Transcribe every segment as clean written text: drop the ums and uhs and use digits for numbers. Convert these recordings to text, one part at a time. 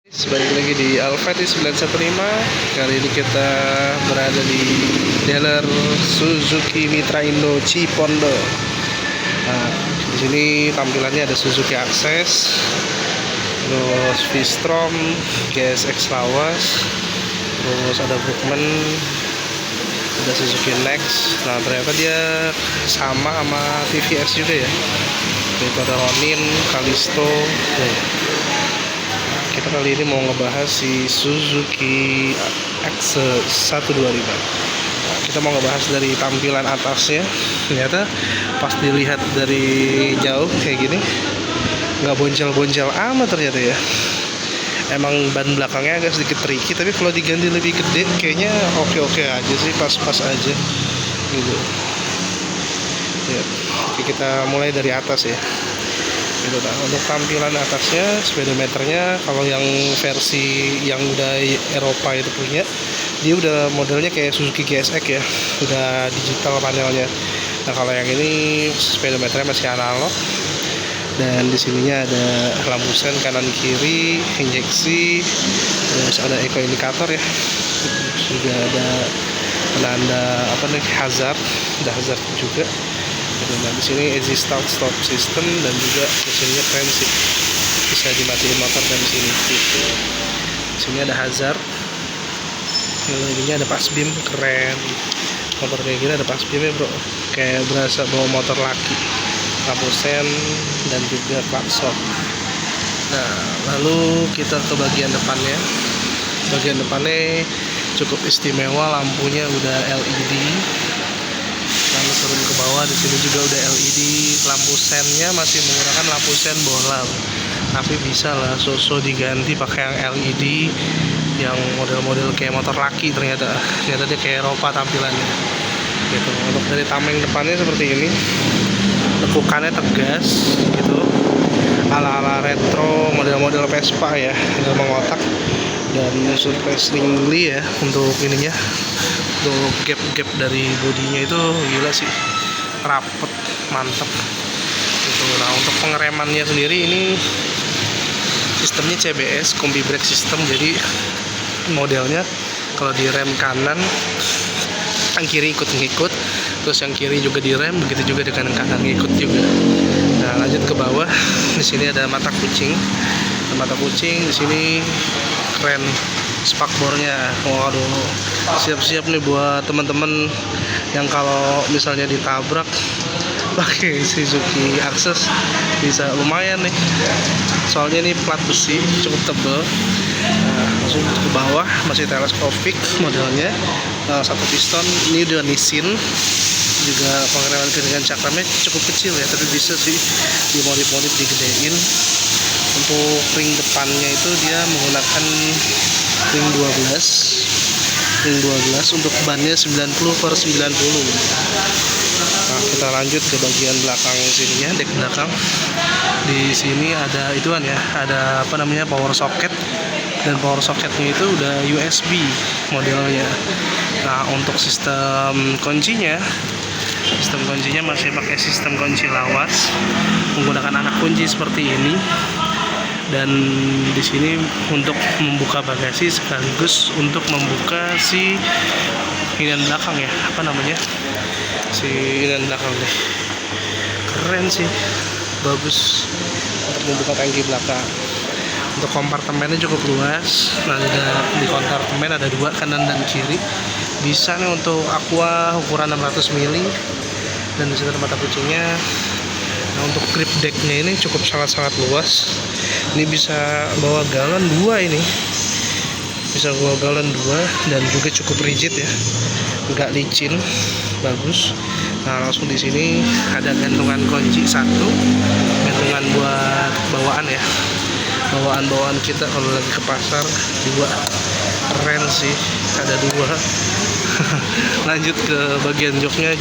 Balik lagi di Alfati 915. Kali ini kita berada di dealer Suzuki Mitra Indo Cipondo. Nah, di sini tampilannya ada Suzuki Access, terus V-Strom, GSX Lawas, terus ada Brookman, ada Suzuki Next. Nah, ternyata dia sama TVS juga ya. Itu ada Ronin, Kalisto. Kita kali ini mau ngebahas si Suzuki Access 125. Nah, kita mau ngebahas dari tampilan atasnya. Ternyata pas dilihat dari jauh kayak gini nggak boncel-boncel amat ternyata ya. Emang ban belakangnya agak sedikit tricky, tapi kalau diganti lebih gede kayaknya oke-oke aja sih, pas-pas aja gitu ya. Oke, kita mulai dari atas ya gitu. Nah, untuk tampilan atasnya, speedometernya kalau yang versi yang udah Eropa itu punya, dia udah modelnya kayak Suzuki GSX ya, udah digital panelnya. Nah, kalau yang ini speedometernya masih analog, dan di sininya ada lampu sen kanan kiri, injeksi, terus ada eco indikator ya, juga ada penanda hazard, ada hazard juga. Nah, di sini easy start stop system, dan juga mesinnya keren sih, bisa dimatiin motor dari sini gitu. Di sini ada hazard, ini ada pas beam, keren. Motor kayak gini ada pas beamnya bro, kayak berasa bawa motor laki. Lampu sen dan juga klakson. Nah, lalu kita ke bagian depannya. Bagian depannya cukup istimewa, lampunya udah LED. Lalu turun ke bawah, di sini juga udah LED. Lampu sennya masih menggunakan lampu sen bohlam, tapi bisa lah diganti pakai yang LED, yang model-model kayak motor laki. Ternyata dia kayak Eropa tampilannya gitu. Untuk dari tameng depannya seperti ini, lekukannya tegas gitu, ala-ala retro model-model Vespa ya, nggak mengotak. Dan surface ringly ya untuk ininya, untuk gap-gap dari bodinya itu gila sih, rapet, mantep gitu. Nah, untuk pengeremannya sendiri ini sistemnya CBS, combi brake system. Jadi modelnya kalau di rem kanan, yang kiri ikut-ngikut, terus yang kiri juga direm, begitu juga dengan kanan ngikut juga. Nah, lanjut ke bawah, di sini ada mata kucing. Di sini keren spakbornya. Waduh, siap-siap nih buat teman-teman yang kalau misalnya ditabrak pakai Suzuki Access bisa lumayan nih, soalnya ini plat besi cukup tebal. Nah, langsung ke bawah, masih teleskopik modelnya, satu piston. Ini udah Nissin juga, pengereman dengan cakramnya cukup kecil ya, tapi bisa sih dimodif-modif, digedein. Untuk ring depannya itu dia menggunakan ring 12 untuk bannya 90/90. Nah, kita lanjut ke bagian belakang sininya, dek belakang. Di sini ada ituan ya, ada power socket, dan power socketnya itu udah USB modelnya. Nah, untuk sistem kuncinya masih pakai sistem kunci lawas, menggunakan anak kunci seperti ini. Dan di sini untuk membuka bagasi sekaligus untuk membuka si inian belakang ya, si inian belakang deh, keren sih, bagus untuk membuka tangki belakang. Untuk kompartemennya cukup luas. Nah, di kompartemen ada dua, kanan dan kiri. Bisa nih untuk aqua ukuran 600 mili, dan di situ ada mata kucingnya. Nah, untuk grip decknya ini cukup sangat-sangat luas. Ini bisa bawa galon 2 ini. Bisa bawa galon 2, dan juga cukup rigid ya. Enggak licin, bagus. Nah, langsung di sini ada gantungan kunci 1, gantungan buat bawaan ya. Bawaan kita kalau lagi ke pasar 2. Keren sih, ada 2. Lanjut ke bagian joknya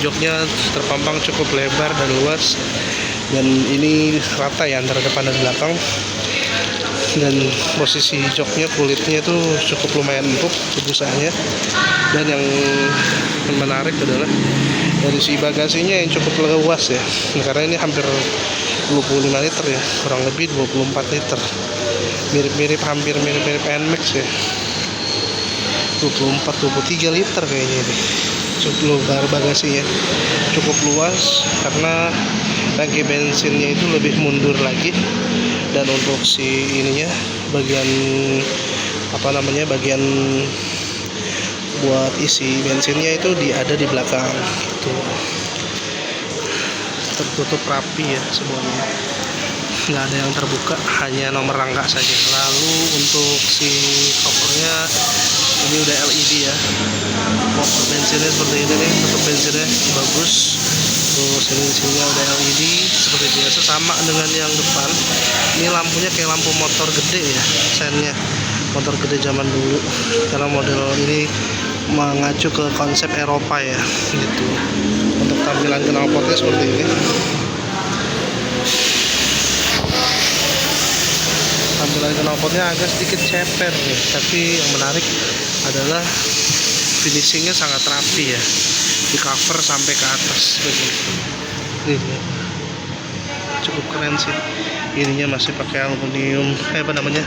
terpampang cukup lebar dan luas, dan ini rata ya antara depan dan belakang. Dan posisi joknya, kulitnya itu cukup lumayan empuk busanya. Dan yang menarik adalah dari si bagasinya yang cukup luas ya, karena ini hampir 25 liter ya, kurang lebih 24 liter. mirip-mirip, hampir mirip-mirip NMAX ya. 24-23 liter kayaknya ini. Cukup luar bagasinya, cukup luas karena tangki bensinnya itu lebih mundur lagi. Dan untuk si ininya, bagian bagian buat isi bensinnya itu ada di belakang itu, tertutup rapi ya semuanya, nggak ada yang terbuka, hanya nomor rangka saja. Lalu untuk si covernya ini udah LED ya, cover bensinnya seperti ini nih, tutup bensinnya bagus. Terus ini sininya udah LED seperti biasa, sama dengan yang depan. Ini lampunya kayak lampu motor gede ya, sennya motor gede zaman dulu, karena model ini mengacu ke konsep Eropa ya gitu. Untuk tampilan knalpotnya seperti ini. Tampilan knalpotnya agak sedikit ceper nih, tapi yang menarik adalah finishingnya sangat rapi ya, di cover sampai ke atas begitu. Ini cukup keren sih. Ininya masih pakai aluminium,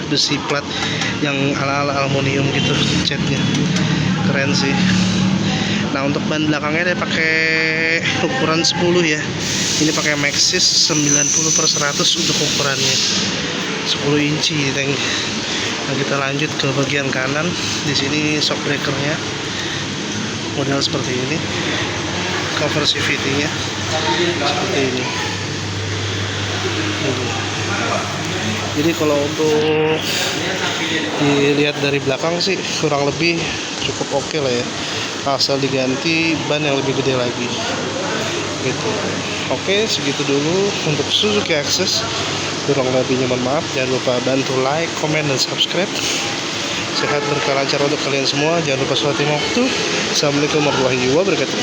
besi plat yang ala-ala aluminium gitu catnya, keren sih. Nah untuk ban belakangnya dia pakai ukuran 10 ya. Ini pakai Maxxis 90/100 untuk ukurannya, 10 inci tank. Nah kita lanjut ke bagian kanan. Di sini shock breakernya model seperti ini, cover CVT-nya seperti ini. Jadi kalau untuk dilihat dari belakang sih kurang lebih cukup oke lah ya, asal diganti ban yang lebih gede lagi gitu. Oke, segitu dulu untuk Suzuki Access. Kurang lebihnya mohon maaf. Jangan lupa bantu like, komen, dan subscribe. Sehat berkah lancar untuk kalian semua. Jangan lupa sholat lima waktu. Assalamualaikum warahmatullahi wabarakatuh.